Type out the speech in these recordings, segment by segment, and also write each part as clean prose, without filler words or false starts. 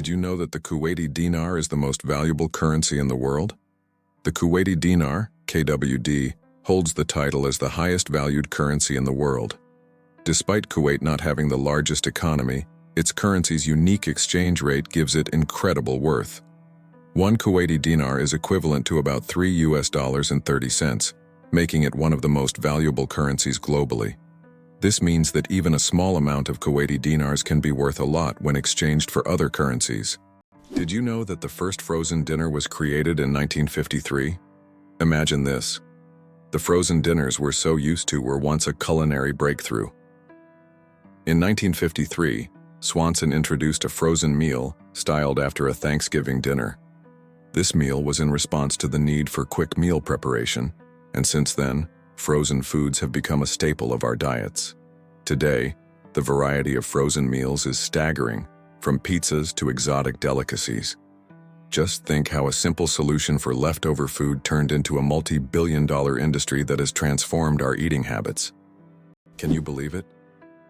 Did you know that the Kuwaiti Dinar is the most valuable currency in the world? The Kuwaiti Dinar, KWD, holds the title as the highest valued currency in the world. Despite Kuwait not having the largest economy, its currency's unique exchange rate gives it incredible worth. One Kuwaiti dinar is equivalent to about $3.30, making it one of the most valuable currencies globally. This means that even a small amount of Kuwaiti dinars can be worth a lot when exchanged for other currencies. Did you know that the first frozen dinner was created in 1953? Imagine this. The frozen dinners we're so used to were once a culinary breakthrough. In 1953, Swanson introduced a frozen meal styled after a Thanksgiving dinner. This meal was in response to the need for quick meal preparation, and since then, frozen foods have become a staple of our diets. Today, the variety of frozen meals is staggering, from pizzas to exotic delicacies. Just think how a simple solution for leftover food turned into a multi-billion-dollar industry that has transformed our eating habits. Can you believe it?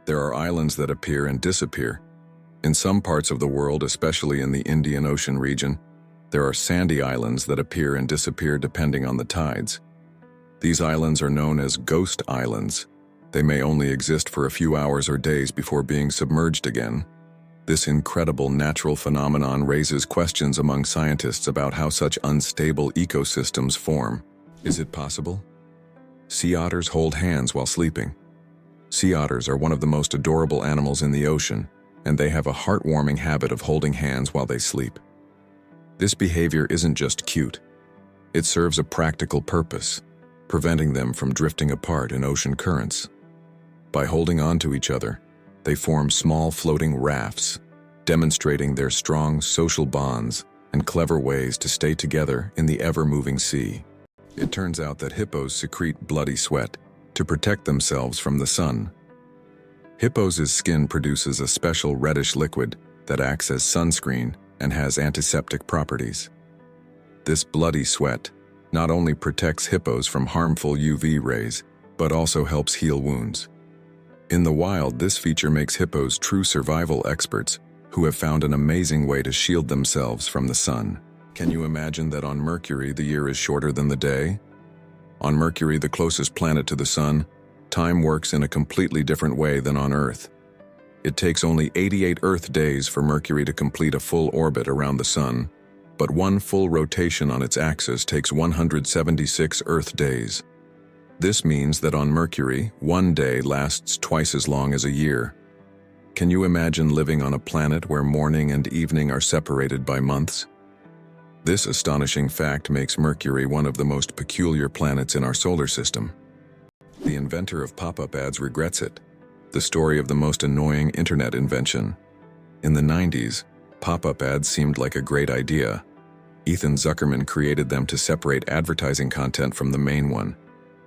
There are islands that appear and disappear. In some parts of the world, especially in the Indian Ocean region, there are sandy islands that appear and disappear depending on the tides. These islands are known as ghost islands. They may only exist for a few hours or days before being submerged again. This incredible natural phenomenon raises questions among scientists about how such unstable ecosystems form. Is it possible? Sea otters hold hands while sleeping. Sea otters are one of the most adorable animals in the ocean, and they have a heartwarming habit of holding hands while they sleep. This behavior isn't just cute. It serves a practical purpose, preventing them from drifting apart in ocean currents. By holding on to each other, they form small floating rafts, demonstrating their strong social bonds and clever ways to stay together in the ever-moving sea. It turns out that hippos secrete bloody sweat to protect themselves from the sun. Hippos' skin produces a special reddish liquid that acts as sunscreen and has antiseptic properties. This bloody sweat not only protects hippos from harmful UV rays, but also helps heal wounds. In the wild, this feature makes hippos true survival experts who have found an amazing way to shield themselves from the sun. Can you imagine that on Mercury the year is shorter than the day? On Mercury, the closest planet to the sun, time works in a completely different way than on Earth. It takes only 88 Earth days for Mercury to complete a full orbit around the sun, but one full rotation on its axis takes 176 Earth days. This means that on Mercury, one day lasts twice as long as a year. Can you imagine living on a planet where morning and evening are separated by months? This astonishing fact makes Mercury one of the most peculiar planets in our solar system. The inventor of pop-up ads regrets it. The story of the most annoying internet invention. In the 90s, pop-up ads seemed like a great idea. Ethan Zuckerman created them to separate advertising content from the main one,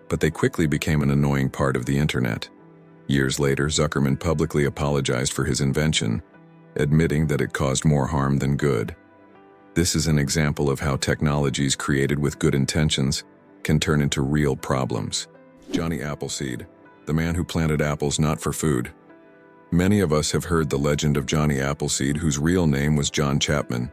but they quickly became an annoying part of the internet. Years later, Zuckerman publicly apologized for his invention, admitting that it caused more harm than good. This is an example of how technologies created with good intentions can turn into real problems. Johnny Appleseed, the man who planted apples not for food. Many of us have heard the legend of Johnny Appleseed, whose real name was John Chapman.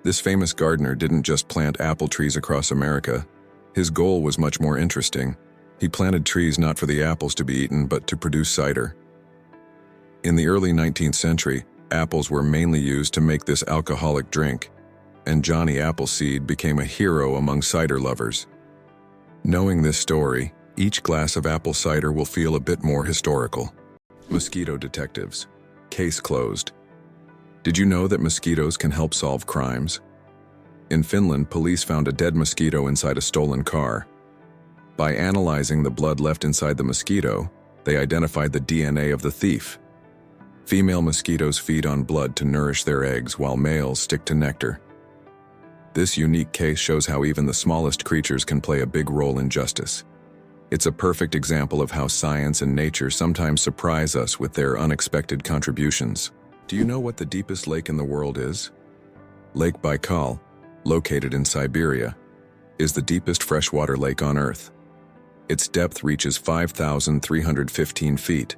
This famous gardener didn't just plant apple trees across America. His goal was much more interesting. He planted trees not for the apples to be eaten, but to produce cider. In the early 19th century, apples were mainly used to make this alcoholic drink, and Johnny Appleseed became a hero among cider lovers. Knowing this story, each glass of apple cider will feel a bit more historical. Mosquito detectives. Case closed. Did you know that mosquitoes can help solve crimes? In Finland, police found a dead mosquito inside a stolen car. By analyzing the blood left inside the mosquito, they identified the DNA of the thief. Female mosquitoes feed on blood to nourish their eggs, while males stick to nectar. This unique case shows how even the smallest creatures can play a big role in justice. It's a perfect example of how science and nature sometimes surprise us with their unexpected contributions. Do you know what the deepest lake in the world is? Lake Baikal, located in Siberia, is the deepest freshwater lake on Earth. Its depth reaches 5,315 feet,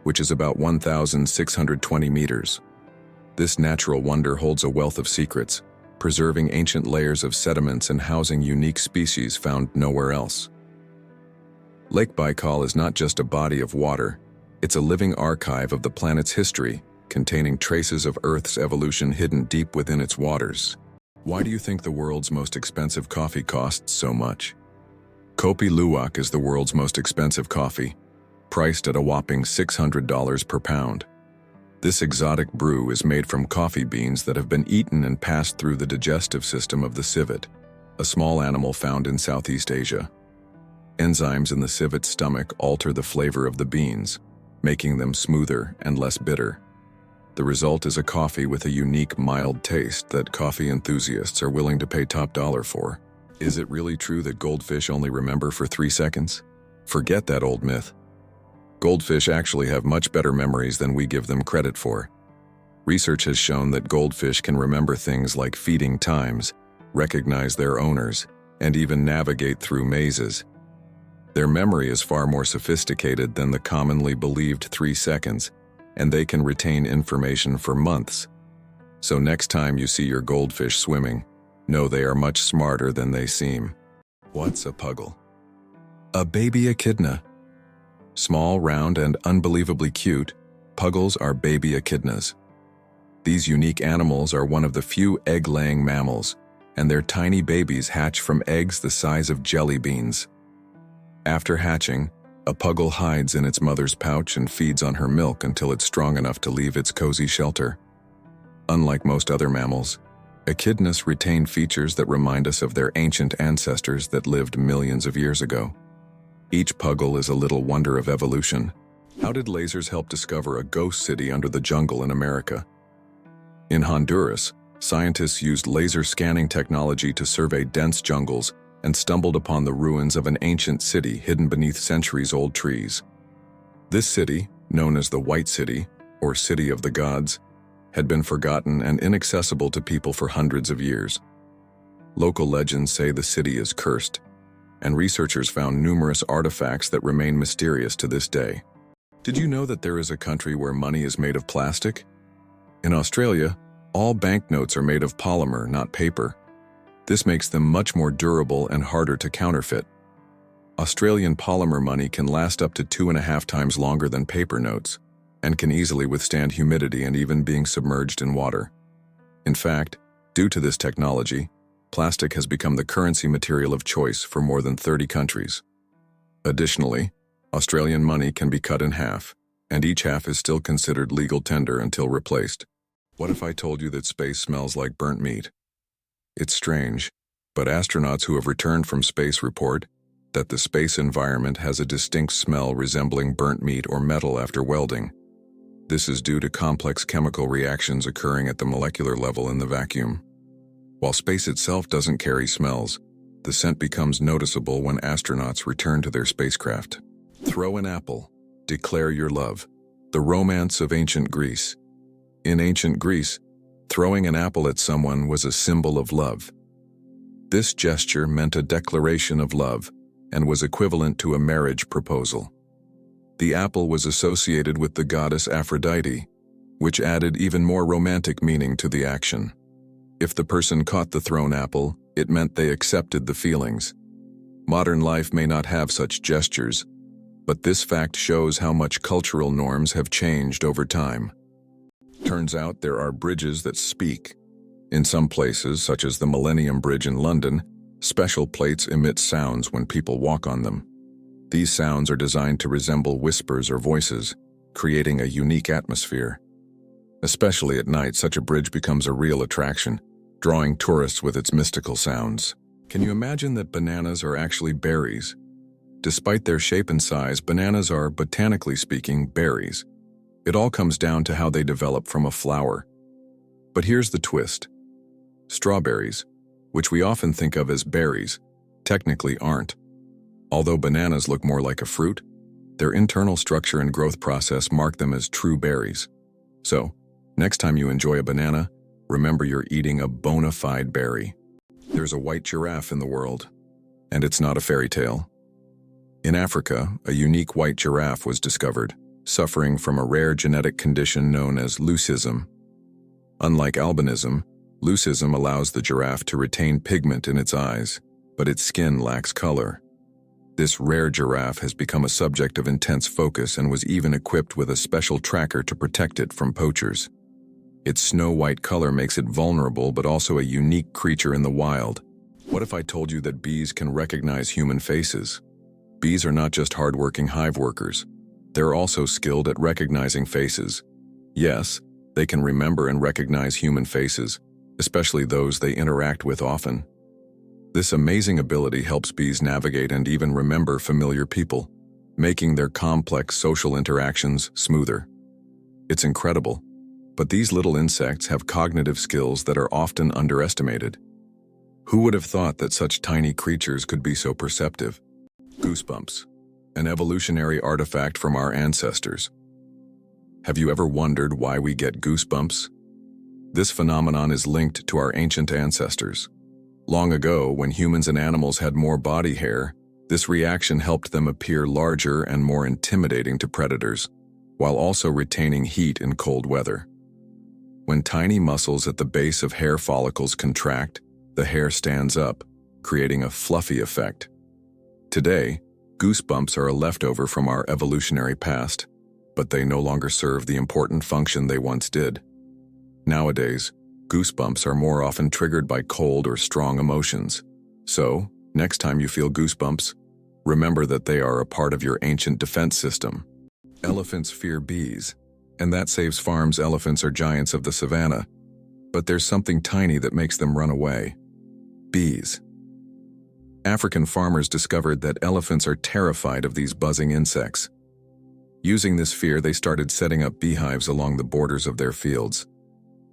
which is about 1,620 meters. This natural wonder holds a wealth of secrets, preserving ancient layers of sediments and housing unique species found nowhere else. Lake Baikal is not just a body of water, it's a living archive of the planet's history, containing traces of Earth's evolution hidden deep within its waters. Why do you think the world's most expensive coffee costs so much? Kopi Luwak is the world's most expensive coffee, priced at a whopping $600 per pound. This exotic brew is made from coffee beans that have been eaten and passed through the digestive system of the civet, a small animal found in Southeast Asia. Enzymes in the civet's stomach alter the flavor of the beans, making them smoother and less bitter. The result is a coffee with a unique, mild taste that coffee enthusiasts are willing to pay top dollar for. Is it really true that goldfish only remember for 3 seconds? Forget that old myth. Goldfish actually have much better memories than we give them credit for. Research has shown that goldfish can remember things like feeding times, recognize their owners, and even navigate through mazes. Their memory is far more sophisticated than the commonly believed 3 seconds, and they can retain information for months. So next time you see your goldfish swimming, know they are much smarter than they seem. What's a puggle? A baby echidna. Small, round, and unbelievably cute, puggles are baby echidnas. These unique animals are one of the few egg-laying mammals, and their tiny babies hatch from eggs the size of jelly beans. After hatching, a puggle hides in its mother's pouch and feeds on her milk until it's strong enough to leave its cozy shelter. Unlike most other mammals, echidnas retain features that remind us of their ancient ancestors that lived millions of years ago. Each puggle is a little wonder of evolution. How did lasers help discover a ghost city under the jungle in America? In Honduras, scientists used laser scanning technology to survey dense jungles and stumbled upon the ruins of an ancient city hidden beneath centuries-old trees. This city, known as the White City, or City of the Gods, had been forgotten and inaccessible to people for hundreds of years. Local legends say the city is cursed, and researchers found numerous artifacts that remain mysterious to this day. Did you know that there is a country where money is made of plastic? In Australia, all banknotes are made of polymer, not paper. This makes them much more durable and harder to counterfeit. Australian polymer money can last up to 2.5 times longer than paper notes, and can easily withstand humidity and even being submerged in water. In fact, due to this technology, plastic has become the currency material of choice for more than 30 countries. Additionally, Australian money can be cut in half, and each half is still considered legal tender until replaced. What if I told you that space smells like burnt meat? It's strange, but astronauts who have returned from space report that the space environment has a distinct smell resembling burnt meat or metal after welding. This is due to complex chemical reactions occurring at the molecular level in the vacuum. While space itself doesn't carry smells, the scent becomes noticeable when astronauts return to their spacecraft. Throw an apple. Declare your love. The romance of ancient Greece. In ancient Greece, throwing an apple at someone was a symbol of love. This gesture meant a declaration of love and was equivalent to a marriage proposal. The apple was associated with the goddess Aphrodite, which added even more romantic meaning to the action. If the person caught the thrown apple, it meant they accepted the feelings. Modern life may not have such gestures, but this fact shows how much cultural norms have changed over time. Turns out there are bridges that speak. In some places, such as the Millennium Bridge in London, special plates emit sounds when people walk on them. These sounds are designed to resemble whispers or voices, creating a unique atmosphere. Especially at night, such a bridge becomes a real attraction, drawing tourists with its mystical sounds. Can you imagine that bananas are actually berries? Despite their shape and size, bananas are, botanically speaking, berries. It all comes down to how they develop from a flower. But here's the twist. Strawberries, which we often think of as berries, technically aren't. Although bananas look more like a fruit, their internal structure and growth process mark them as true berries. So, next time you enjoy a banana, remember you're eating a bona fide berry. There's a white giraffe in the world, and it's not a fairy tale. In Africa, a unique white giraffe was discovered, suffering from a rare genetic condition known as leucism. Unlike albinism, leucism allows the giraffe to retain pigment in its eyes, but its skin lacks color. This rare giraffe has become a subject of intense focus and was even equipped with a special tracker to protect it from poachers. Its snow-white color makes it vulnerable but also a unique creature in the wild. What if I told you that bees can recognize human faces? Bees are not just hard-working hive workers. They're also skilled at recognizing faces. Yes, they can remember and recognize human faces, especially those they interact with often. This amazing ability helps bees navigate and even remember familiar people, making their complex social interactions smoother. It's incredible, but these little insects have cognitive skills that are often underestimated. Who would have thought that such tiny creatures could be so perceptive? Goosebumps, an evolutionary artifact from our ancestors. Have you ever wondered why we get goosebumps? This phenomenon is linked to our ancient ancestors. Long ago, when humans and animals had more body hair, this reaction helped them appear larger and more intimidating to predators, while also retaining heat in cold weather. When tiny muscles at the base of hair follicles contract, the hair stands up, creating a fluffy effect. Today, goosebumps are a leftover from our evolutionary past, but they no longer serve the important function they once did. Nowadays, goosebumps are more often triggered by cold or strong emotions. So, next time you feel goosebumps, remember that they are a part of your ancient defense system. Elephants fear bees, and that saves farms. Elephants are giants of the savannah, but there's something tiny that makes them run away. Bees. African farmers discovered that elephants are terrified of these buzzing insects. Using this fear, they started setting up beehives along the borders of their fields.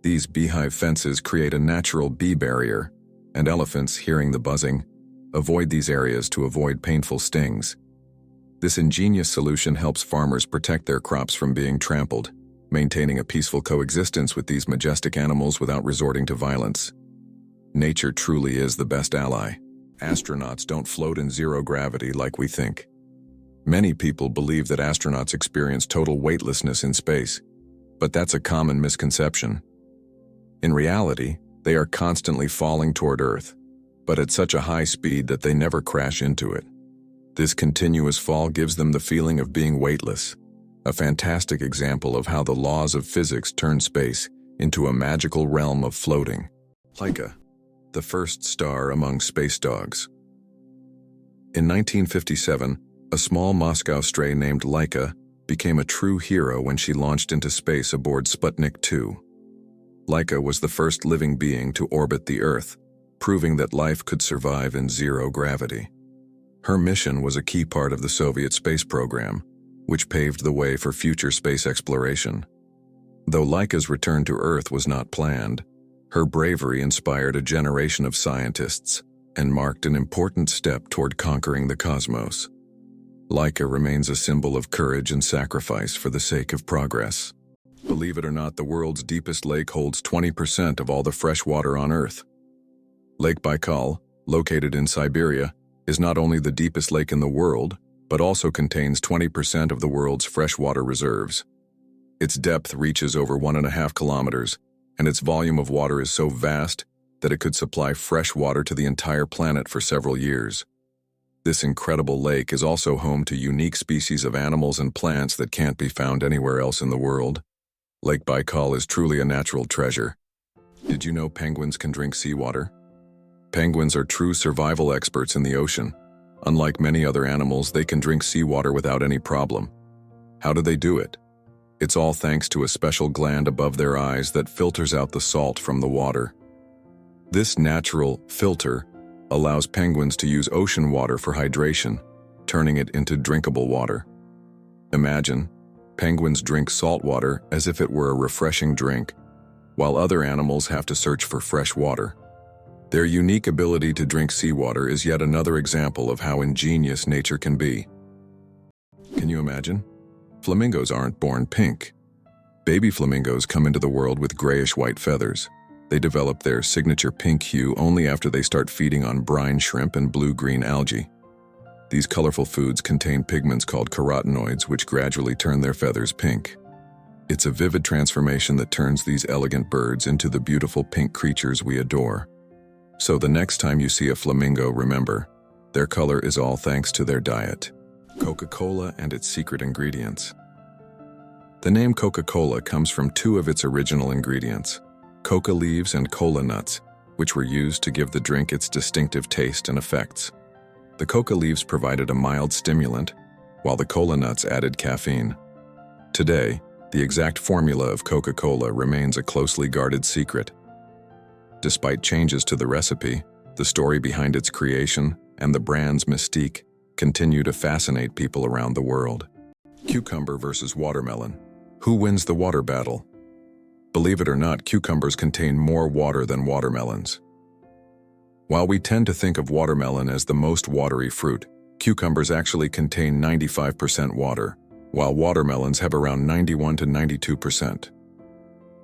These beehive fences create a natural bee barrier, and elephants, hearing the buzzing, avoid these areas to avoid painful stings. This ingenious solution helps farmers protect their crops from being trampled, maintaining a peaceful coexistence with these majestic animals without resorting to violence. Nature truly is the best ally. Astronauts don't float in zero gravity like we think. Many people believe that astronauts experience total weightlessness in space, but that's a common misconception. In reality, they are constantly falling toward Earth, but at such a high speed that they never crash into it. This continuous fall gives them the feeling of being weightless, a fantastic example of how the laws of physics turn space into a magical realm of floating. Laika, the first star among space dogs. In 1957, a small Moscow stray named Laika became a true hero when she launched into space aboard Sputnik 2. Laika was the first living being to orbit the Earth, proving that life could survive in zero gravity. Her mission was a key part of the Soviet space program, which paved the way for future space exploration. Though Laika's return to Earth was not planned, her bravery inspired a generation of scientists and marked an important step toward conquering the cosmos. Laika remains a symbol of courage and sacrifice for the sake of progress. Believe it or not, the world's deepest lake holds 20% of all the fresh water on Earth. Lake Baikal, located in Siberia, is not only the deepest lake in the world, but also contains 20% of the world's freshwater reserves. Its depth reaches over 1.5 kilometers, and its volume of water is so vast that it could supply fresh water to the entire planet for several years. This incredible lake is also home to unique species of animals and plants that can't be found anywhere else in the world. Lake Baikal is truly a natural treasure. Did you know penguins can drink seawater? Penguins are true survival experts in the ocean. Unlike many other animals, they can drink seawater without any problem. How do they do it? It's all thanks to a special gland above their eyes that filters out the salt from the water. This natural filter allows penguins to use ocean water for hydration, turning it into drinkable water. Imagine, penguins drink salt water as if it were a refreshing drink, while other animals have to search for fresh water. Their unique ability to drink seawater is yet another example of how ingenious nature can be. Can you imagine? Flamingos aren't born pink. Baby flamingos come into the world with grayish-white feathers. They develop their signature pink hue only after they start feeding on brine shrimp and blue-green algae. These colorful foods contain pigments called carotenoids, which gradually turn their feathers pink. It's a vivid transformation that turns these elegant birds into the beautiful pink creatures we adore. So the next time you see a flamingo, remember, their color is all thanks to their diet. Coca-Cola and its secret ingredients. The name Coca-Cola comes from two of its original ingredients, coca leaves and cola nuts, which were used to give the drink its distinctive taste and effects. The coca leaves provided a mild stimulant, while the cola nuts added caffeine. Today, the exact formula of Coca-Cola remains a closely guarded secret. Despite changes to the recipe, the story behind its creation and the brand's mystique continue to fascinate people around the world. Cucumber versus watermelon. Who wins the water battle? Believe it or not, cucumbers contain more water than watermelons. While we tend to think of watermelon as the most watery fruit, cucumbers actually contain 95% water, while watermelons have around 91 to 92%.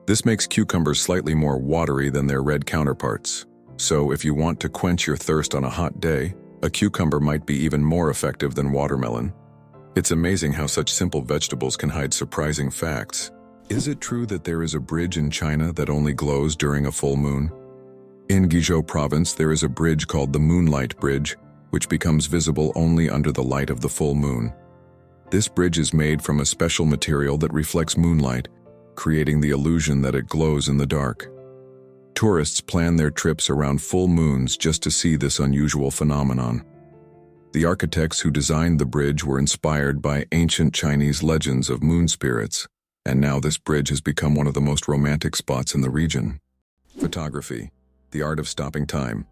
This makes cucumbers slightly more watery than their red counterparts. So if you want to quench your thirst on a hot day, a cucumber might be even more effective than watermelon. It's amazing how such simple vegetables can hide surprising facts. Is it true that there is a bridge in China that only glows during a full moon? In Guizhou province, there is a bridge called the Moonlight Bridge, which becomes visible only under the light of the full moon. This bridge is made from a special material that reflects moonlight, creating the illusion that it glows in the dark. Tourists plan their trips around full moons just to see this unusual phenomenon. The architects who designed the bridge were inspired by ancient Chinese legends of moon spirits, and now this bridge has become one of the most romantic spots in the region. Photography, the art of stopping time.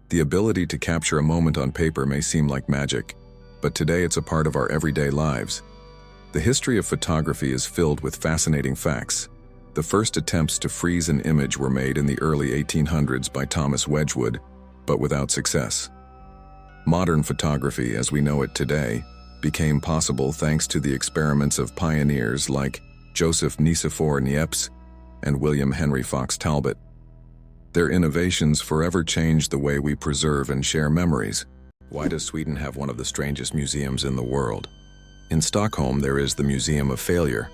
The ability to capture a moment on paper may seem like magic, but today it's a part of our everyday lives. The history of photography is filled with fascinating facts. The first attempts to freeze an image were made in the early 1800s by Thomas Wedgwood, but without success. Modern photography, as we know it today, became possible thanks to the experiments of pioneers like Joseph Nicephore Niepce and William Henry Fox Talbot. Their innovations forever changed the way we preserve and share memories. Why does Sweden have one of the strangest museums in the world? In Stockholm, there is the Museum of Failure,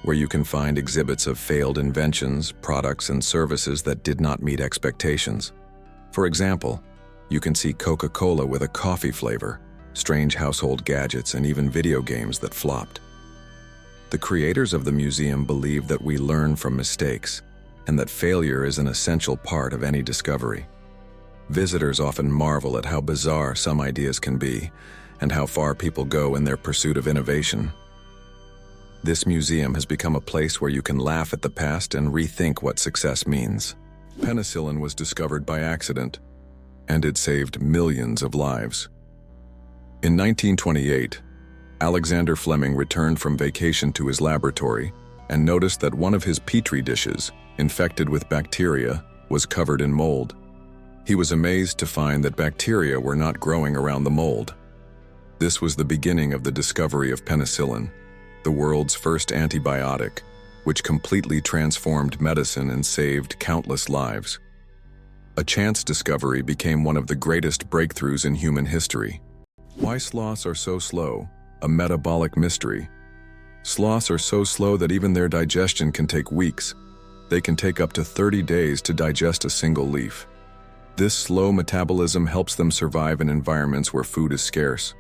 where you can find exhibits of failed inventions, products, and services that did not meet expectations. For example, you can see Coca-Cola with a coffee flavor, strange household gadgets, and even video games that flopped. The creators of the museum believe that we learn from mistakes, and that failure is an essential part of any discovery. Visitors often marvel at how bizarre some ideas can be, and how far people go in their pursuit of innovation. This museum has become a place where you can laugh at the past and rethink what success means. Penicillin was discovered by accident, and it saved millions of lives. In 1928, Alexander Fleming returned from vacation to his laboratory and noticed that one of his petri dishes, infected with bacteria, was covered in mold. He was amazed to find that bacteria were not growing around the mold. This was the beginning of the discovery of penicillin, the world's first antibiotic, which completely transformed medicine and saved countless lives. A chance discovery became one of the greatest breakthroughs in human history. Why sloths are so slow? A metabolic mystery. Sloths are so slow that even their digestion can take weeks. They can take up to 30 days to digest a single leaf. This slow metabolism helps them survive in environments where food is scarce.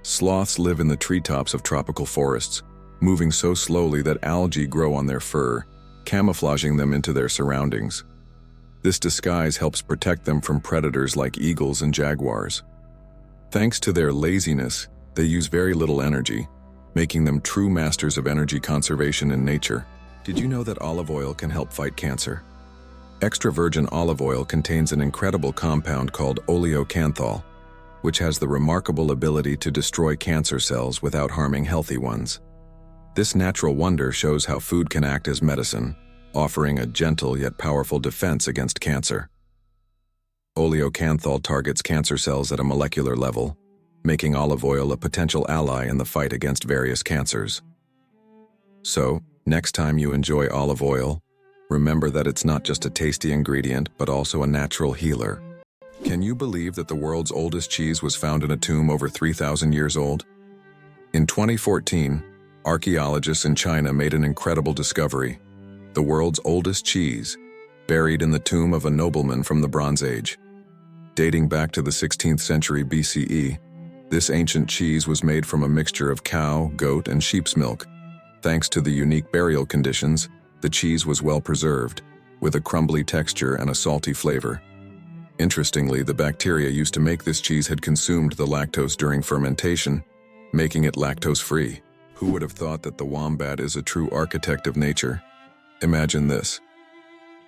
Sloths live in the treetops of tropical forests, moving so slowly that algae grow on their fur, camouflaging them into their surroundings. This disguise helps protect them from predators like eagles and jaguars. Thanks to their laziness, they use very little energy, making them true masters of energy conservation in nature. Did you know that olive oil can help fight cancer? Extra virgin olive oil contains an incredible compound called oleocanthal, which has the remarkable ability to destroy cancer cells without harming healthy ones. This natural wonder shows how food can act as medicine, offering a gentle yet powerful defense against cancer. Oleocanthal targets cancer cells at a molecular level, making olive oil a potential ally in the fight against various cancers. So, next time you enjoy olive oil, remember that it's not just a tasty ingredient, but also a natural healer. Can you believe that the world's oldest cheese was found in a tomb over 3,000 years old? In 2014, Archaeologists in China made an incredible discovery: the world's oldest cheese, buried in the tomb of a nobleman from the Bronze Age. Dating back to the 16th century BCE, this ancient cheese was made from a mixture of cow, goat, and sheep's milk. Thanks to the unique burial conditions, the cheese was well preserved, with a crumbly texture and a salty flavor. Interestingly, the bacteria used to make this cheese had consumed the lactose during fermentation, making it lactose-free. Who would have thought that the wombat is a true architect of nature? Imagine this.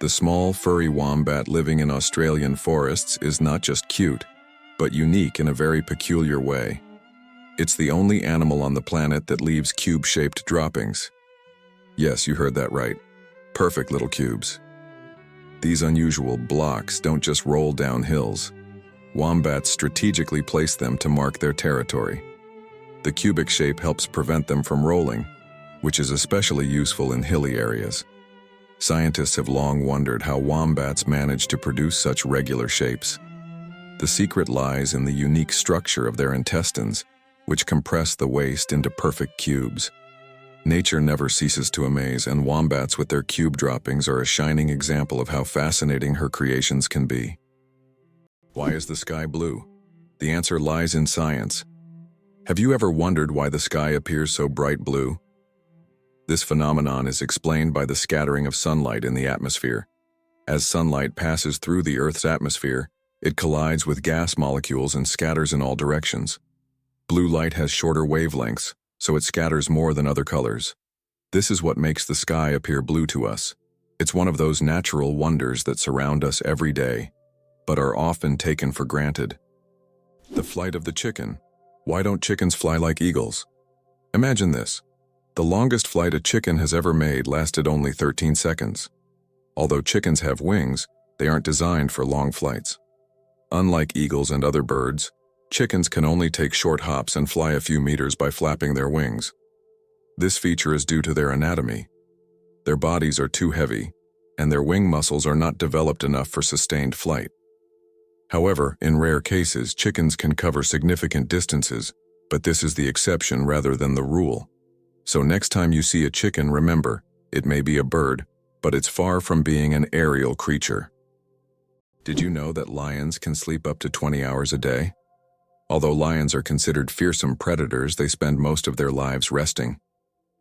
The small, furry wombat living in Australian forests is not just cute, but unique in a very peculiar way. It's the only animal on the planet that leaves cube-shaped droppings. Yes, you heard that right. Perfect little cubes. These unusual blocks don't just roll down hills. Wombats strategically place them to mark their territory. The cubic shape helps prevent them from rolling, which is especially useful in hilly areas. Scientists have long wondered how wombats manage to produce such regular shapes. The secret lies in the unique structure of their intestines, which compress the waste into perfect cubes. Nature never ceases to amaze, and wombats with their cube droppings are a shining example of how fascinating her creations can be. Why is the sky blue? The answer lies in science. Have you ever wondered why the sky appears so bright blue? This phenomenon is explained by the scattering of sunlight in the atmosphere. As sunlight passes through the Earth's atmosphere, it collides with gas molecules and scatters in all directions. Blue light has shorter wavelengths, so it scatters more than other colors. This is what makes the sky appear blue to us. It's one of those natural wonders that surround us every day, but are often taken for granted. The flight of the chicken. Why don't chickens fly like eagles? Imagine this. The longest flight a chicken has ever made lasted only 13 seconds. Although chickens have wings, they aren't designed for long flights. Unlike eagles and other birds, chickens can only take short hops and fly a few meters by flapping their wings. This feature is due to their anatomy. Their bodies are too heavy, and their wing muscles are not developed enough for sustained flight. However, in rare cases, chickens can cover significant distances, but this is the exception rather than the rule. So next time you see a chicken, remember, it may be a bird, but it's far from being an aerial creature. Did you know that lions can sleep up to 20 hours a day? Although lions are considered fearsome predators, they spend most of their lives resting.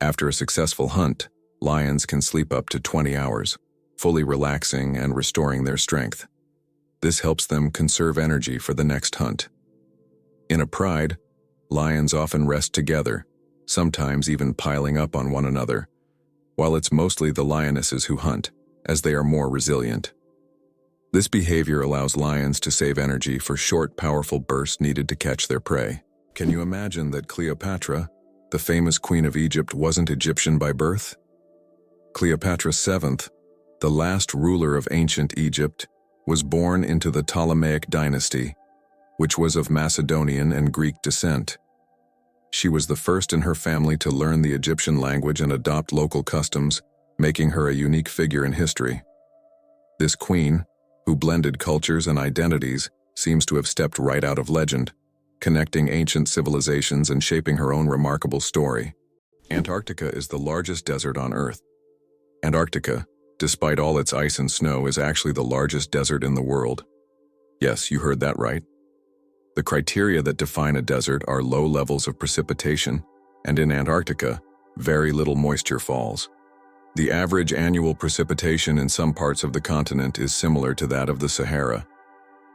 After a successful hunt, lions can sleep up to 20 hours, fully relaxing and restoring their strength. This helps them conserve energy for the next hunt. In a pride, lions often rest together, sometimes even piling up on one another, while it's mostly the lionesses who hunt, as they are more resilient. This behavior allows lions to save energy for short, powerful bursts needed to catch their prey. Can you imagine that Cleopatra, the famous queen of Egypt, wasn't Egyptian by birth? Cleopatra VII, the last ruler of ancient Egypt, was born into the Ptolemaic dynasty, which was of Macedonian and Greek descent. She was the first in her family to learn the Egyptian language and adopt local customs, making her a unique figure in history. This queen, who blended cultures and identities, seems to have stepped right out of legend, connecting ancient civilizations and shaping her own remarkable story. Antarctica is the largest desert on Earth. Antarctica, despite all its ice and snow, is actually the largest desert in the world. Yes, you heard that right. The criteria that define a desert are low levels of precipitation, and in Antarctica, very little moisture falls. The average annual precipitation in some parts of the continent is similar to that of the Sahara.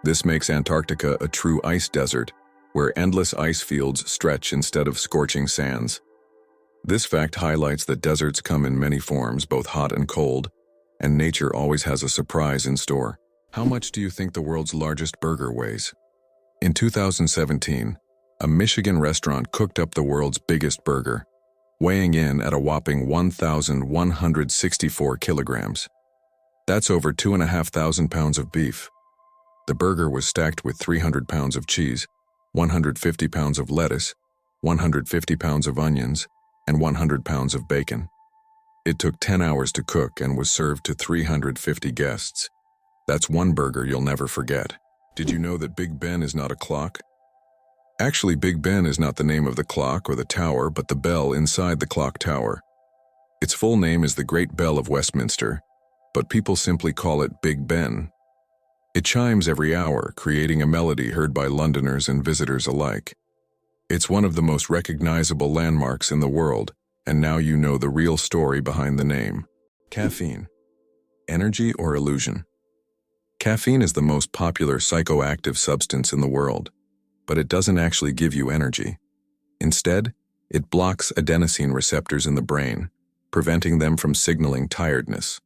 This makes Antarctica a true ice desert, where endless ice fields stretch instead of scorching sands. This fact highlights that deserts come in many forms, both hot and cold, and nature always has a surprise in store. How much do you think the world's largest burger weighs? In 2017, a Michigan restaurant cooked up the world's biggest burger, weighing in at a whopping 1,164 kilograms. That's over 2,500 pounds of beef. The burger was stacked with 300 pounds of cheese, 150 pounds of lettuce, 150 pounds of onions, and 100 pounds of bacon. It took 10 hours to cook and was served to 350 guests. That's one burger you'll never forget. Did you know that Big Ben is not a clock? Actually, Big Ben is not the name of the clock or the tower, but the bell inside the clock tower. Its full name is the Great Bell of Westminster, but people simply call it Big Ben. It chimes every hour, creating a melody heard by Londoners and visitors alike. It's one of the most recognizable landmarks in the world, and now you know the real story behind the name. Caffeine. Energy or illusion? Caffeine is the most popular psychoactive substance in the world, but it doesn't actually give you energy. Instead, it blocks adenosine receptors in the brain, preventing them from signaling tiredness.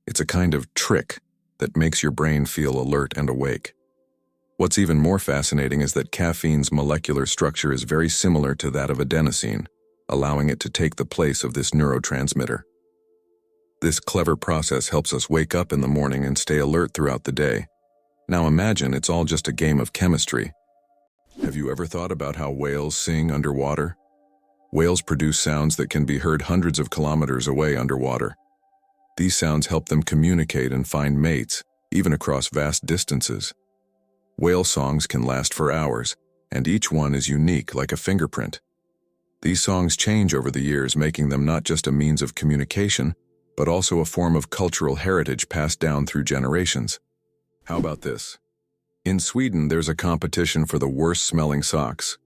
It's a kind of trick that makes your brain feel alert and awake. What's even more fascinating is that caffeine's molecular structure is very similar to that of adenosine, allowing it to take the place of this neurotransmitter. This clever process helps us wake up in the morning and stay alert throughout the day. Now imagine it's all just a game of chemistry. Have you ever thought about how whales sing underwater? Whales produce sounds that can be heard hundreds of kilometers away underwater. These sounds help them communicate and find mates, even across vast distances. Whale songs can last for hours, and each one is unique like a fingerprint. These songs change over the years, making them not just a means of communication, but also a form of cultural heritage passed down through generations. How about this? In Sweden, there's a competition for the worst-smelling socks.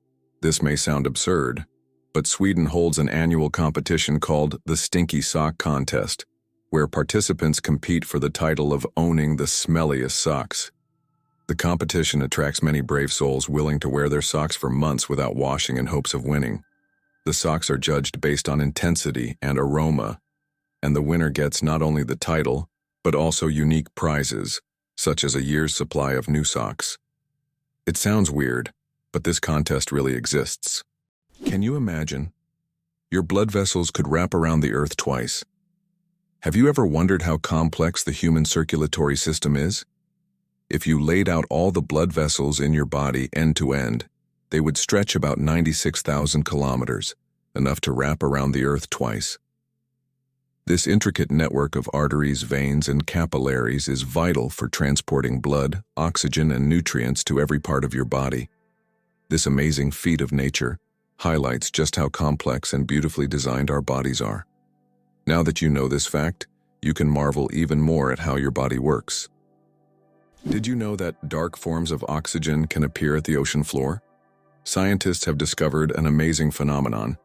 This may sound absurd, but Sweden holds an annual competition called the Stinky Sock Contest, where participants compete for the title of owning the smelliest socks. The competition attracts many brave souls willing to wear their socks for months without washing in hopes of winning. The socks are judged based on intensity and aroma, and the winner gets not only the title, but also unique prizes, such as a year's supply of new socks. It sounds weird, but this contest really exists. Can you imagine? Your blood vessels could wrap around the earth twice. Have you ever wondered how complex the human circulatory system is? If you laid out all the blood vessels in your body end to end, they would stretch about 96,000 kilometers, enough to wrap around the earth twice. This intricate network of arteries, veins, and capillaries is vital for transporting blood, oxygen, and nutrients to every part of your body. This amazing feat of nature highlights just how complex and beautifully designed our bodies are. Now that you know this fact, you can marvel even more at how your body works. Did you know that dark forms of oxygen can appear at the ocean floor? Scientists have discovered an amazing phenomenon,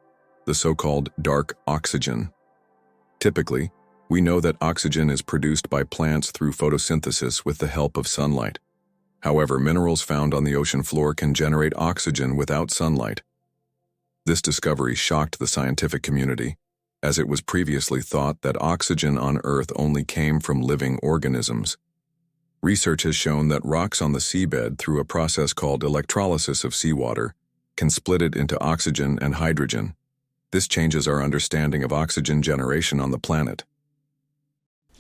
the so-called dark oxygen. Typically, we know that oxygen is produced by plants through photosynthesis with the help of sunlight. However, minerals found on the ocean floor can generate oxygen without sunlight. This discovery shocked the scientific community, as it was previously thought that oxygen on Earth only came from living organisms. Research has shown that rocks on the seabed, through a process called electrolysis of seawater, can split it into oxygen and hydrogen. This changes our understanding of oxygen generation on the planet.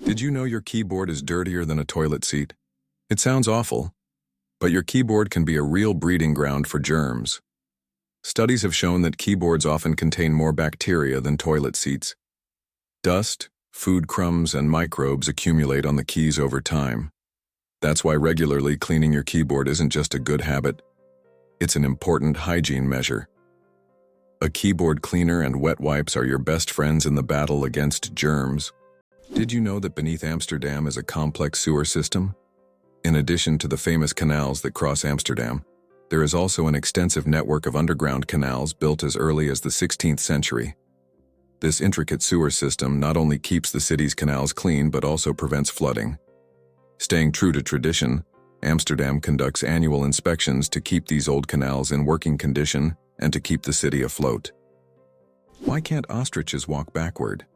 Did you know your keyboard is dirtier than a toilet seat? It sounds awful, but your keyboard can be a real breeding ground for germs. Studies have shown that keyboards often contain more bacteria than toilet seats. Dust, food crumbs, and microbes accumulate on the keys over time. That's why regularly cleaning your keyboard isn't just a good habit, it's an important hygiene measure. A keyboard cleaner and wet wipes are your best friends in the battle against germs. Did you know that beneath Amsterdam is a complex sewer system? In addition to the famous canals that cross Amsterdam, there is also an extensive network of underground canals built as early as the 16th century. This intricate sewer system not only keeps the city's canals clean but also prevents flooding. Staying true to tradition, Amsterdam conducts annual inspections to keep these old canals in working condition and to keep the city afloat. Why can't ostriches walk backward?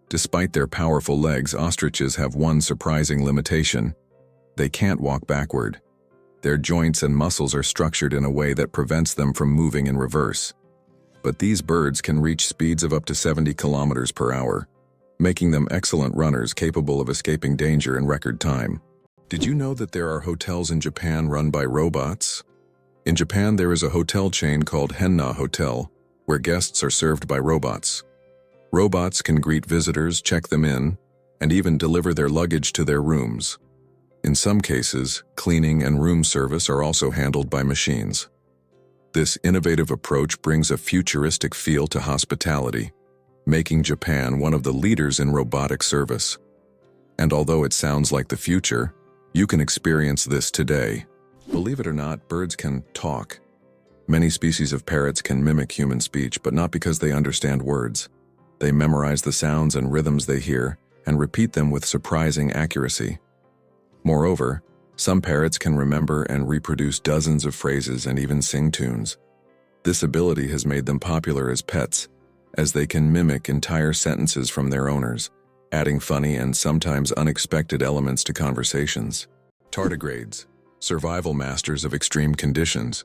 Despite their powerful legs, ostriches have one surprising limitation. They can't walk backward. Their joints and muscles are structured in a way that prevents them from moving in reverse. But these birds can reach speeds of up to 70 kilometers per hour, making them excellent runners capable of escaping danger in record time. Did you know that there are hotels in Japan run by robots? In Japan, there is a hotel chain called Henna Hotel, where guests are served by robots. Robots can greet visitors, check them in, and even deliver their luggage to their rooms. In some cases, cleaning and room service are also handled by machines. This innovative approach brings a futuristic feel to hospitality, making Japan one of the leaders in robotic service. And although it sounds like the future, you can experience this today. Believe it or not, birds can talk. Many species of parrots can mimic human speech, but not because they understand words. They memorize the sounds and rhythms they hear and repeat them with surprising accuracy. Moreover, some parrots can remember and reproduce dozens of phrases and even sing tunes. This ability has made them popular as pets, as they can mimic entire sentences from their owners, adding funny and sometimes unexpected elements to conversations. Tardigrades, survival masters of extreme conditions.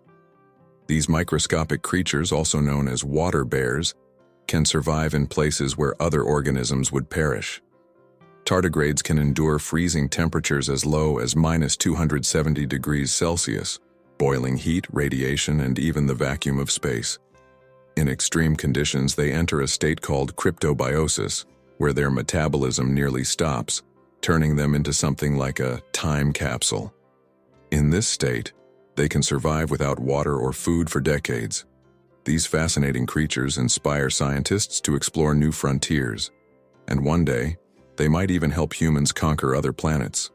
These microscopic creatures, also known as water bears, can survive in places where other organisms would perish. Tardigrades can endure freezing temperatures as low as -270 degrees Celsius, boiling heat, radiation, and even the vacuum of space. In extreme conditions, they enter a state called cryptobiosis, where their metabolism nearly stops, turning them into something like a time capsule. In this state, they can survive without water or food for decades. These fascinating creatures inspire scientists to explore new frontiers, and one day, they might even help humans conquer other planets.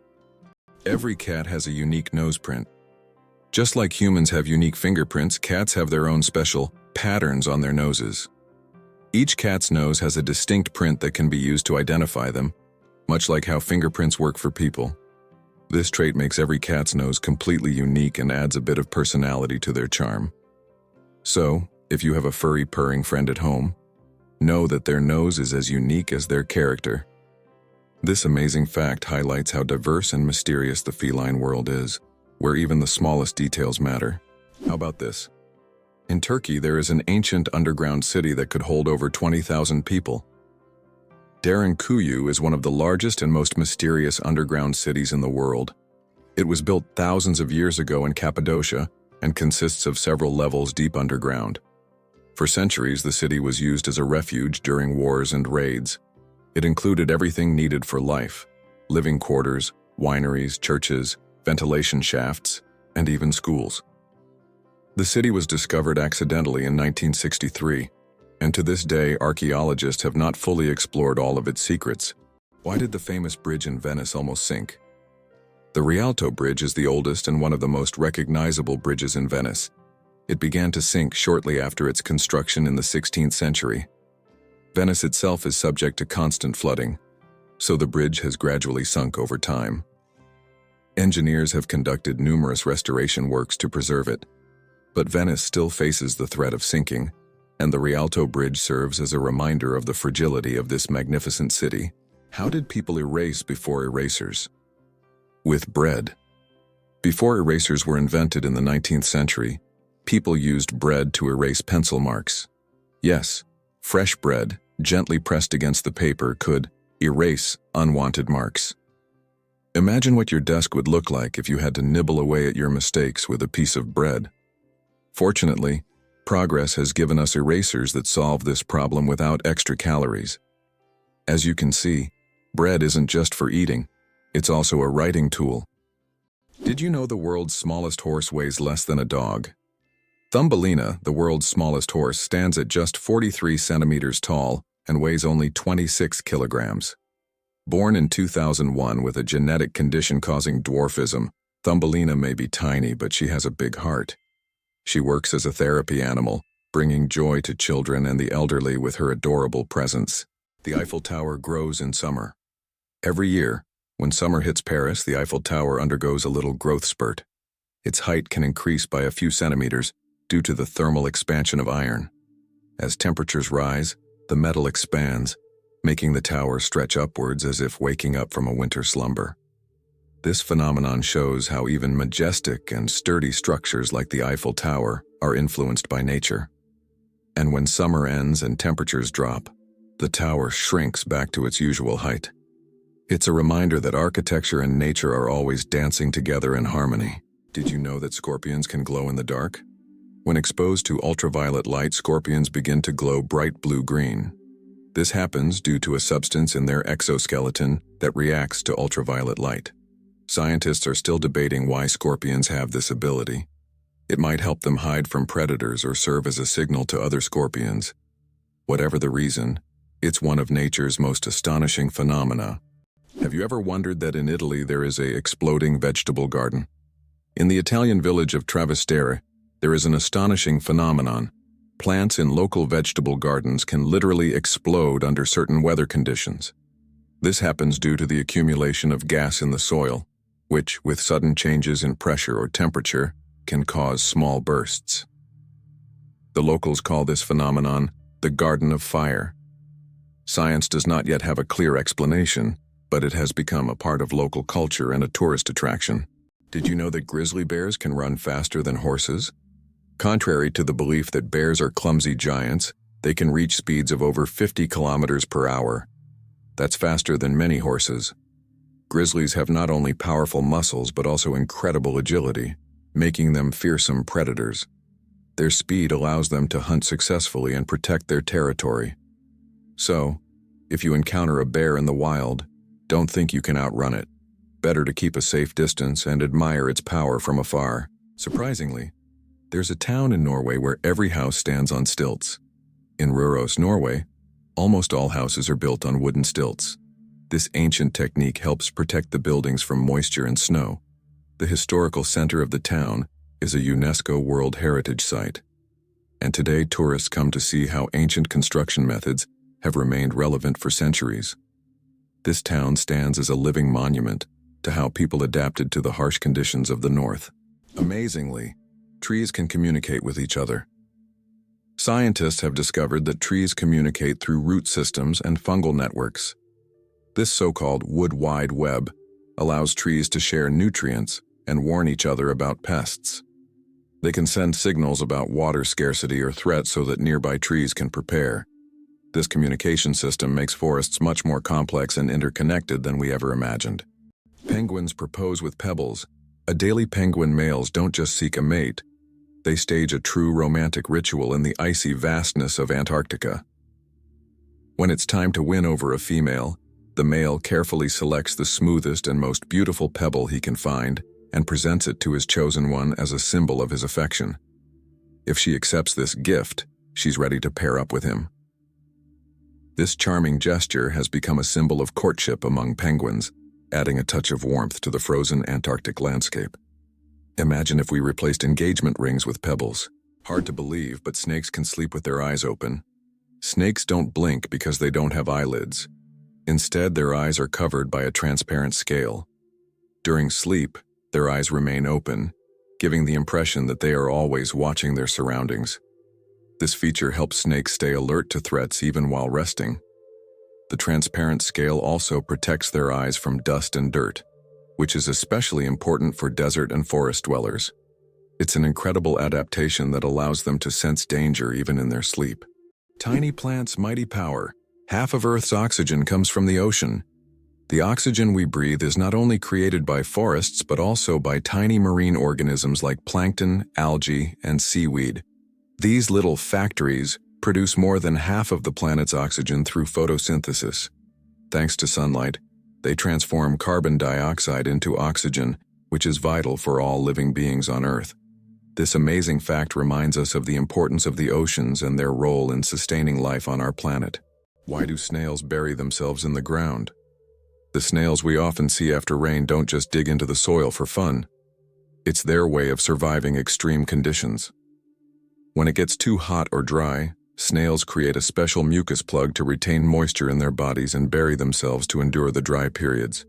Every cat has a unique nose print. Just like humans have unique fingerprints, cats have their own special patterns on their noses. Each cat's nose has a distinct print that can be used to identify them, much like how fingerprints work for people. This trait makes every cat's nose completely unique and adds a bit of personality to their charm. So, if you have a furry purring friend at home, know that their nose is as unique as their character. This amazing fact highlights how diverse and mysterious the feline world is, where even the smallest details matter. How about this? In Turkey, there is an ancient underground city that could hold over 20,000 people. Derinkuyu is one of the largest and most mysterious underground cities in the world. It was built thousands of years ago in Cappadocia and consists of several levels deep underground. For centuries, the city was used as a refuge during wars and raids. It included everything needed for life: living quarters, wineries, churches, ventilation shafts, and even schools. The city was discovered accidentally in 1963, and to this day, archaeologists have not fully explored all of its secrets. Why did the famous bridge in Venice almost sink? The Rialto Bridge is the oldest and one of the most recognizable bridges in Venice. It began to sink shortly after its construction in the 16th century. Venice itself is subject to constant flooding, so the bridge has gradually sunk over time. Engineers have conducted numerous restoration works to preserve it, but Venice still faces the threat of sinking, and the Rialto Bridge serves as a reminder of the fragility of this magnificent city. How did people erase before erasers? With bread. Before erasers were invented in the 19th century, people used bread to erase pencil marks. Yes, fresh bread, gently pressed against the paper, could erase unwanted marks. Imagine what your desk would look like if you had to nibble away at your mistakes with a piece of bread. Fortunately, progress has given us erasers that solve this problem without extra calories. As you can see, bread isn't just for eating, it's also a writing tool. Did you know the world's smallest horse weighs less than a dog? Thumbelina, the world's smallest horse, stands at just 43 centimeters tall and weighs only 26 kilograms. Born in 2001 with a genetic condition causing dwarfism, Thumbelina may be tiny, but she has a big heart. She works as a therapy animal, bringing joy to children and the elderly with her adorable presence. The Eiffel Tower grows in summer. Every year, when summer hits Paris, the Eiffel Tower undergoes a little growth spurt. Its height can increase by a few centimeters due to the thermal expansion of iron. As temperatures rise, the metal expands, making the tower stretch upwards as if waking up from a winter slumber. This phenomenon shows how even majestic and sturdy structures like the Eiffel Tower are influenced by nature. And when summer ends and temperatures drop, the tower shrinks back to its usual height. It's a reminder that architecture and nature are always dancing together in harmony. Did you know that scorpions can glow in the dark? When exposed to ultraviolet light, scorpions begin to glow bright blue-green. This happens due to a substance in their exoskeleton that reacts to ultraviolet light. Scientists are still debating why scorpions have this ability. It might help them hide from predators or serve as a signal to other scorpions. Whatever the reason, it's one of nature's most astonishing phenomena. Have you ever wondered that in Italy there is an exploding vegetable garden? In the Italian village of Trastevere, there is an astonishing phenomenon. Plants in local vegetable gardens can literally explode under certain weather conditions. This happens due to the accumulation of gas in the soil, which, with sudden changes in pressure or temperature, can cause small bursts. The locals call this phenomenon the Garden of Fire. Science does not yet have a clear explanation, but it has become a part of local culture and a tourist attraction. Did you know that grizzly bears can run faster than horses? Contrary to the belief that bears are clumsy giants, they can reach speeds of over 50 kilometers per hour. That's faster than many horses. Grizzlies have not only powerful muscles but also incredible agility, making them fearsome predators. Their speed allows them to hunt successfully and protect their territory. So, if you encounter a bear in the wild, don't think you can outrun it. Better to keep a safe distance and admire its power from afar. Surprisingly, there's a town in Norway where every house stands on stilts. In Røros, Norway, almost all houses are built on wooden stilts. This ancient technique helps protect the buildings from moisture and snow. The historical center of the town is a UNESCO World Heritage Site. And today tourists come to see how ancient construction methods have remained relevant for centuries. This town stands as a living monument to how people adapted to the harsh conditions of the north. Amazingly, trees can communicate with each other. Scientists have discovered that trees communicate through root systems and fungal networks. This so-called wood wide web allows trees to share nutrients and warn each other about pests. They can send signals about water scarcity or threats so that nearby trees can prepare. This communication system makes forests much more complex and interconnected than we ever imagined. Penguins propose with pebbles. Adelie penguin males don't just seek a mate, they stage a true romantic ritual in the icy vastness of Antarctica. When it's time to win over a female, the male carefully selects the smoothest and most beautiful pebble he can find and presents it to his chosen one as a symbol of his affection. If she accepts this gift, she's ready to pair up with him. This charming gesture has become a symbol of courtship among penguins, adding a touch of warmth to the frozen Antarctic landscape. Imagine if we replaced engagement rings with pebbles. Hard to believe, but snakes can sleep with their eyes open. Snakes don't blink because they don't have eyelids. Instead, their eyes are covered by a transparent scale. During sleep, their eyes remain open, giving the impression that they are always watching their surroundings. This feature helps snakes stay alert to threats even while resting. The transparent scale also protects their eyes from dust and dirt, which is especially important for desert and forest dwellers. It's an incredible adaptation that allows them to sense danger even in their sleep. Tiny plants' mighty power. Half of Earth's oxygen comes from the ocean. The oxygen we breathe is not only created by forests but also by tiny marine organisms like plankton, algae, and seaweed. These little factories produce more than half of the planet's oxygen through photosynthesis. Thanks to sunlight, they transform carbon dioxide into oxygen, which is vital for all living beings on Earth. This amazing fact reminds us of the importance of the oceans and their role in sustaining life on our planet. Why do snails bury themselves in the ground? The snails we often see after rain don't just dig into the soil for fun. It's their way of surviving extreme conditions. When it gets too hot or dry, snails create a special mucus plug to retain moisture in their bodies and bury themselves to endure the dry periods.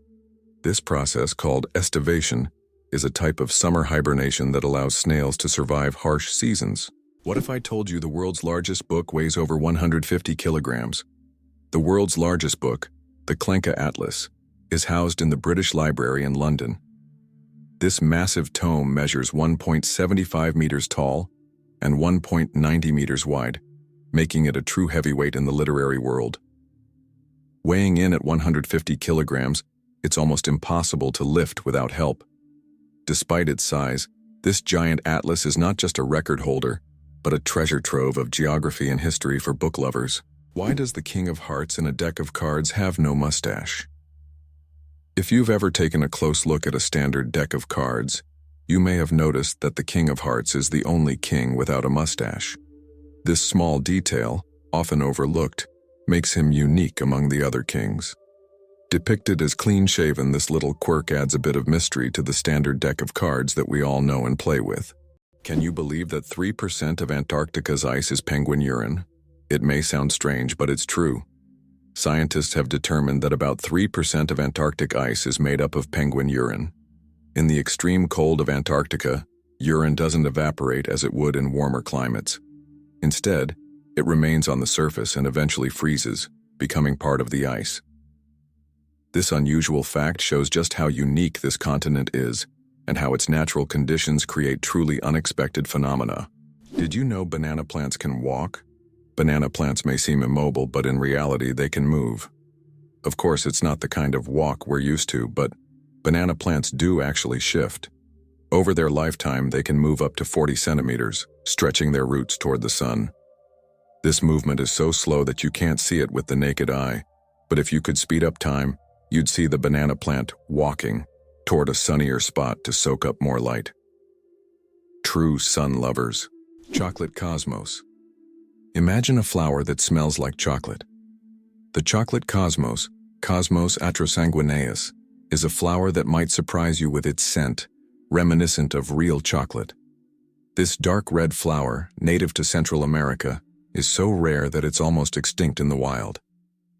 This process, called estivation, is a type of summer hibernation that allows snails to survive harsh seasons. What if I told you the world's largest book weighs over 150 kilograms? The world's largest book, the Laika Atlas, is housed in the British Library in London. This massive tome measures 1.75 meters tall and 1.90 meters wide, making it a true heavyweight in the literary world. Weighing in at 150 kilograms, it's almost impossible to lift without help. Despite its size, this giant atlas is not just a record holder, but a treasure trove of geography and history for book lovers. Why does the King of Hearts in a deck of cards have no mustache? If you've ever taken a close look at a standard deck of cards, You may have noticed that the King of Hearts is the only king without a mustache. This small detail, often overlooked, makes him unique among the other kings. Depicted as clean-shaven, this little quirk adds a bit of mystery to the standard deck of cards that we all know and play with. Can you believe that 3% of Antarctica's ice is penguin urine? It may sound strange, but it's true. Scientists have determined that about 3% of Antarctic ice is made up of penguin urine. In the extreme cold of Antarctica, urine doesn't evaporate as it would in warmer climates. Instead, it remains on the surface and eventually freezes, becoming part of the ice. This unusual fact shows just how unique this continent is and how its natural conditions create truly unexpected phenomena. Did you know banana plants can walk? Banana plants may seem immobile, but in reality they can move. Of course, it's not the kind of walk we're used to, but banana plants do actually shift. Over their lifetime, they can move up to 40 centimeters, stretching their roots toward the sun. This movement is so slow that you can't see it with the naked eye, but if you could speed up time, you'd see the banana plant walking toward a sunnier spot to soak up more light. True sun lovers. Chocolate cosmos. Imagine a flower that smells like chocolate. The chocolate cosmos, Cosmos atrosanguineus, is a flower that might surprise you with its scent, reminiscent of real chocolate. This dark red flower, native to Central America, is so rare that it's almost extinct in the wild.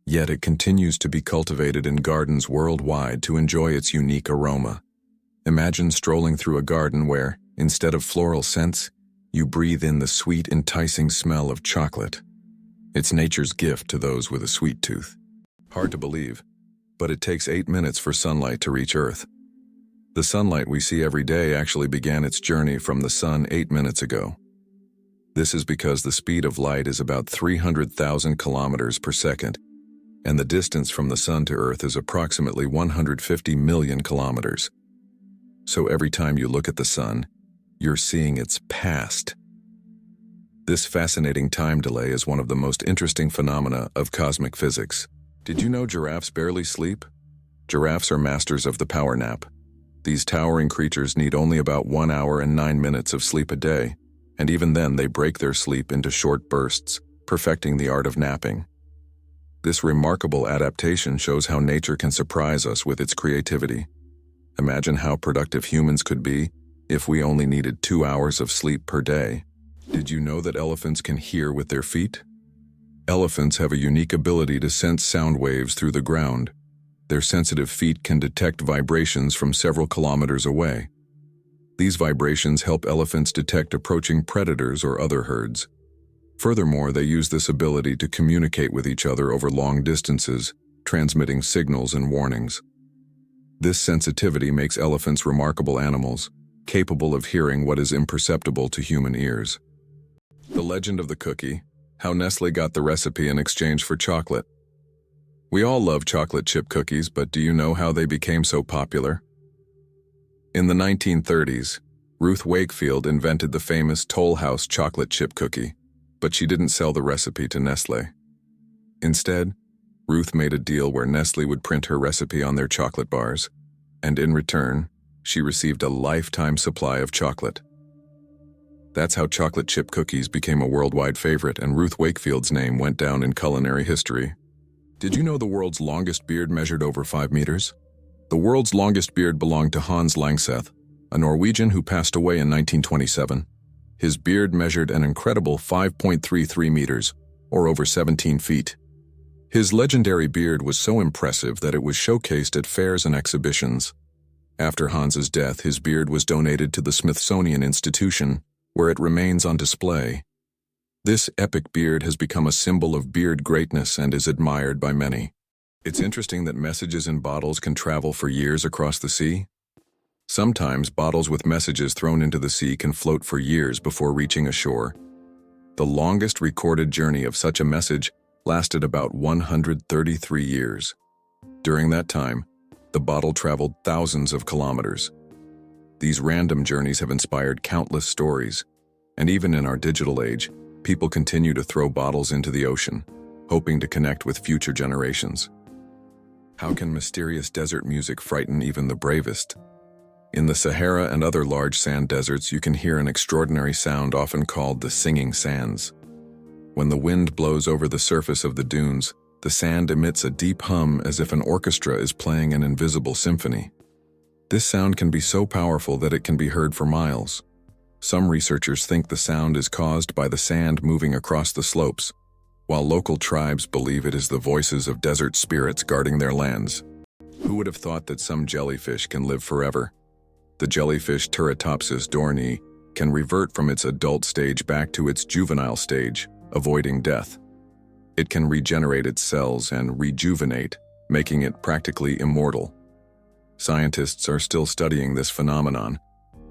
Yet it continues to be cultivated in gardens worldwide to enjoy its unique aroma. Imagine strolling through a garden where, instead of floral scents, you breathe in the sweet, enticing smell of chocolate. It's nature's gift to those with a sweet tooth. Hard to believe, but it takes 8 minutes for sunlight to reach Earth. The sunlight we see every day actually began its journey from the sun 8 minutes ago. This is because the speed of light is about 300,000 kilometers per second, and the distance from the sun to Earth is approximately 150 million kilometers. So every time you look at the sun, you're seeing its past. This fascinating time delay is one of the most interesting phenomena of cosmic physics. Did you know giraffes barely sleep? Giraffes are masters of the power nap. These towering creatures need only about 1 hour and 9 minutes of sleep a day, and even then they break their sleep into short bursts, perfecting the art of napping. This remarkable adaptation shows how nature can surprise us with its creativity. Imagine how productive humans could be if we only needed 2 hours of sleep per day. Did you know that elephants can hear with their feet? Elephants have a unique ability to sense sound waves through the ground. Their sensitive feet can detect vibrations from several kilometers away. These vibrations help elephants detect approaching predators or other herds. Furthermore, they use this ability to communicate with each other over long distances, transmitting signals and warnings. This sensitivity makes elephants remarkable animals, capable of hearing what is imperceptible to human ears. The legend of the cookie, how Nestle got the recipe in exchange for chocolate. We all love chocolate chip cookies, but do you know how they became so popular? In the 1930s, Ruth Wakefield invented the famous Toll House chocolate chip cookie, but she didn't sell the recipe to Nestle. Instead, Ruth made a deal where Nestle would print her recipe on their chocolate bars, and in return, she received a lifetime supply of chocolate. That's how chocolate chip cookies became a worldwide favorite, and Ruth Wakefield's name went down in culinary history. Did you know the world's longest beard measured over 5 meters? The world's longest beard belonged to Hans Langseth, a Norwegian who passed away in 1927. His beard measured an incredible 5.33 meters, or over 17 feet. His legendary beard was so impressive that it was showcased at fairs and exhibitions. After Hans's death, his beard was donated to the Smithsonian Institution, where it remains on display. This epic beard has become a symbol of beard greatness and is admired by many. It's interesting that messages in bottles can travel for years across the sea. Sometimes bottles with messages thrown into the sea can float for years before reaching a shore. The longest recorded journey of such a message lasted about 133 years. During that time, the bottle traveled thousands of kilometers. These random journeys have inspired countless stories, and even in our digital age, people continue to throw bottles into the ocean, hoping to connect with future generations. How can mysterious desert music frighten even the bravest? In the Sahara and other large sand deserts, you can hear an extraordinary sound often called the singing sands. When the wind blows over the surface of the dunes, the sand emits a deep hum as if an orchestra is playing an invisible symphony. This sound can be so powerful that it can be heard for miles. Some researchers think the sound is caused by the sand moving across the slopes, while local tribes believe it is the voices of desert spirits guarding their lands. Who would have thought that some jellyfish can live forever? The jellyfish Turritopsis dohrnii can revert from its adult stage back to its juvenile stage, avoiding death. It can regenerate its cells and rejuvenate, making it practically immortal. Scientists are still studying this phenomenon,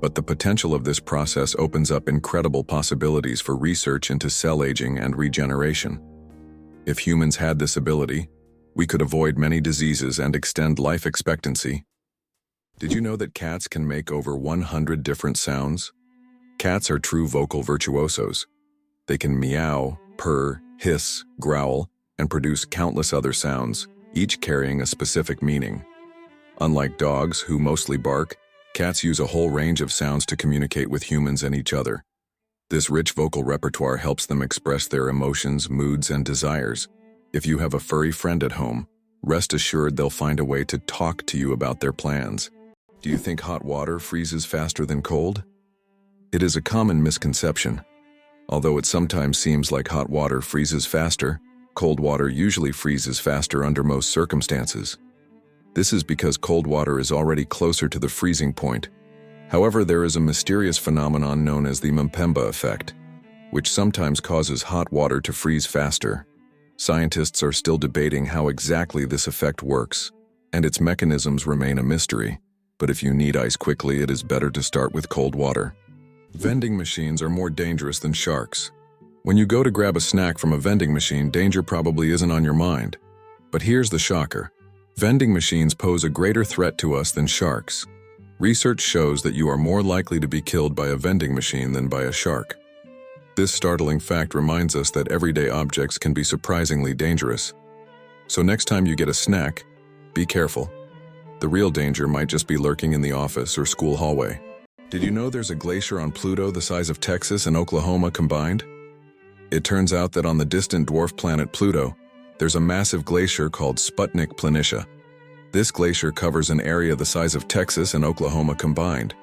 but the potential of this process opens up incredible possibilities for research into cell aging and regeneration. If humans had this ability, we could avoid many diseases and extend life expectancy. Did you know that cats can make over 100 different sounds? Cats are true vocal virtuosos. They can meow, purr, hiss, growl, and produce countless other sounds, each carrying a specific meaning. Unlike dogs, who mostly bark, cats use a whole range of sounds to communicate with humans and each other. This rich vocal repertoire helps them express their emotions, moods, and desires. If you have a furry friend at home, rest assured they'll find a way to talk to you about their plans. Do you think hot water freezes faster than cold? It is a common misconception. Although it sometimes seems like hot water freezes faster, cold water usually freezes faster under most circumstances. This is because cold water is already closer to the freezing point. However, there is a mysterious phenomenon known as the Mpemba effect, which sometimes causes hot water to freeze faster. Scientists are still debating how exactly this effect works, and its mechanisms remain a mystery. But if you need ice quickly, it is better to start with cold water. Vending machines are more dangerous than sharks. When you go to grab a snack from a vending machine, danger probably isn't on your mind. But here's the shocker. Vending machines pose a greater threat to us than sharks. Research shows that you are more likely to be killed by a vending machine than by a shark. This startling fact reminds us that everyday objects can be surprisingly dangerous. So next time you get a snack, be careful. The real danger might just be lurking in the office or school hallway. Did you know there's a glacier on Pluto the size of Texas and Oklahoma combined? It turns out that on the distant dwarf planet Pluto, there's a massive glacier called Sputnik Planitia. This glacier covers an area the size of Texas and Oklahoma combined.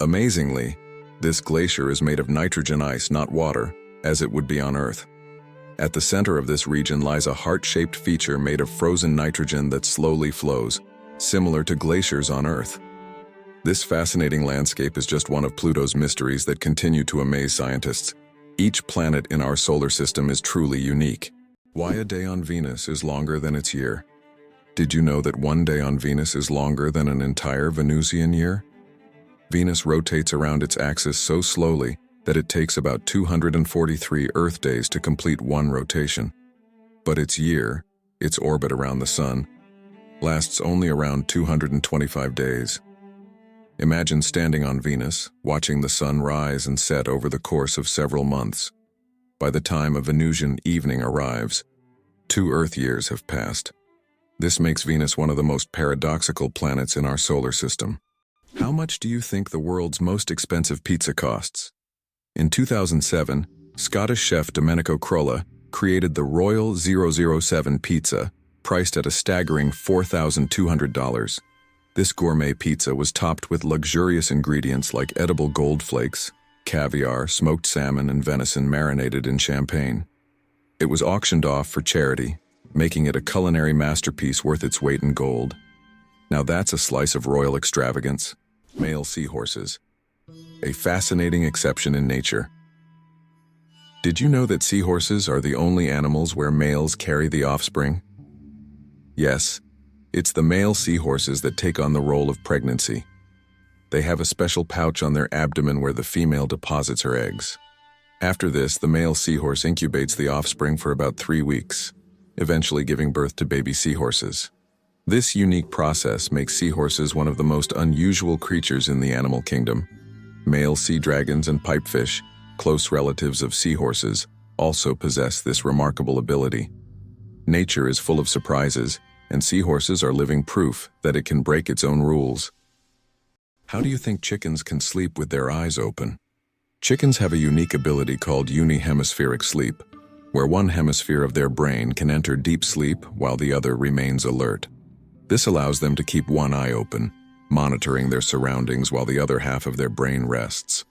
Amazingly, this glacier is made of nitrogen ice, not water, as it would be on Earth. At the center of this region lies a heart-shaped feature made of frozen nitrogen that slowly flows, similar to glaciers on Earth. This fascinating landscape is just one of Pluto's mysteries that continue to amaze scientists. Each planet in our solar system is truly unique. Why a day on Venus is longer than its year? Did you know that one day on Venus is longer than an entire Venusian year? Venus rotates around its axis so slowly that it takes about 243 Earth days to complete one rotation. But its year, its orbit around the Sun, lasts only around 225 days. Imagine standing on Venus, watching the sun rise and set over the course of several months. By the time a Venusian evening arrives, 2 Earth years have passed. This makes Venus one of the most paradoxical planets in our solar system. How much do you think the world's most expensive pizza costs? In 2007, Scottish chef Domenico Crolla created the Royal 007 pizza, priced at a staggering $4,200. This gourmet pizza was topped with luxurious ingredients like edible gold flakes, caviar, smoked salmon, and venison marinated in champagne. It was auctioned off for charity, making it a culinary masterpiece worth its weight in gold. Now that's a slice of royal extravagance. Male seahorses. A fascinating exception in nature. Did you know that seahorses are the only animals where males carry the offspring? Yes, it's the male seahorses that take on the role of pregnancy. They have a special pouch on their abdomen where the female deposits her eggs. After this, the male seahorse incubates the offspring for about 3 weeks, eventually giving birth to baby seahorses. This unique process makes seahorses one of the most unusual creatures in the animal kingdom. Male sea dragons and pipefish, close relatives of seahorses, also possess this remarkable ability. Nature is full of surprises, and seahorses are living proof that it can break its own rules. How do you think chickens can sleep with their eyes open? Chickens have a unique ability called unihemispheric sleep, where one hemisphere of their brain can enter deep sleep while the other remains alert. This allows them to keep one eye open, monitoring their surroundings while the other half of their brain rests.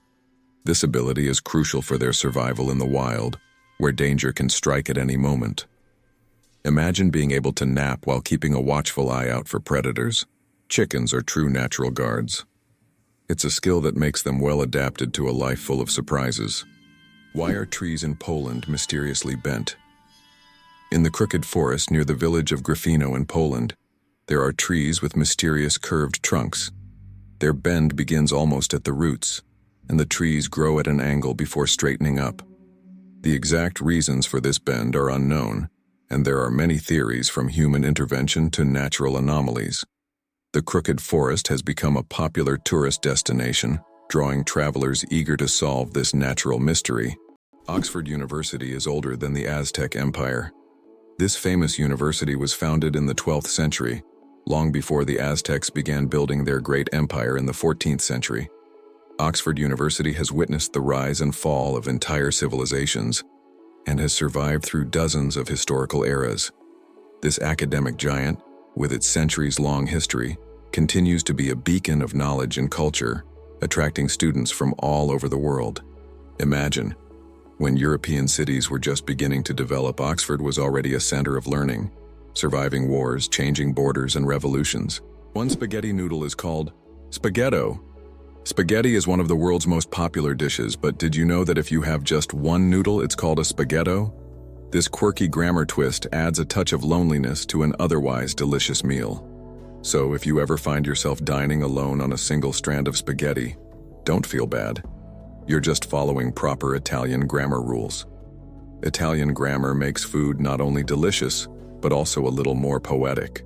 This ability is crucial for their survival in the wild, where danger can strike at any moment. Imagine being able to nap while keeping a watchful eye out for predators. Chickens are true natural guards. It's a skill that makes them well adapted to a life full of surprises. Why are trees in Poland mysteriously bent? In the crooked forest near the village of Gryfino in Poland, there are trees with mysterious curved trunks. Their bend begins almost at the roots, and the trees grow at an angle before straightening up. The exact reasons for this bend are unknown, and there are many theories from human intervention to natural anomalies. The crooked forest has become a popular tourist destination, drawing travelers eager to solve this natural mystery. Oxford University is older than the Aztec Empire. This famous university was founded in the 12th century, long before the Aztecs began building their great empire in the 14th century. Oxford University has witnessed the rise and fall of entire civilizations and has survived through dozens of historical eras. This academic giant, with its centuries-long history, continues to be a beacon of knowledge and culture, attracting students from all over the world. Imagine, when European cities were just beginning to develop, Oxford was already a center of learning, surviving wars, changing borders, and revolutions. One spaghetti noodle is called spaghetto. Spaghetti is one of the world's most popular dishes, but did you know that if you have just one noodle, it's called a spaghetto? This quirky grammar twist adds a touch of loneliness to an otherwise delicious meal. So if you ever find yourself dining alone on a single strand of spaghetti, don't feel bad. You're just following proper Italian grammar rules. Italian grammar makes food not only delicious, but also a little more poetic.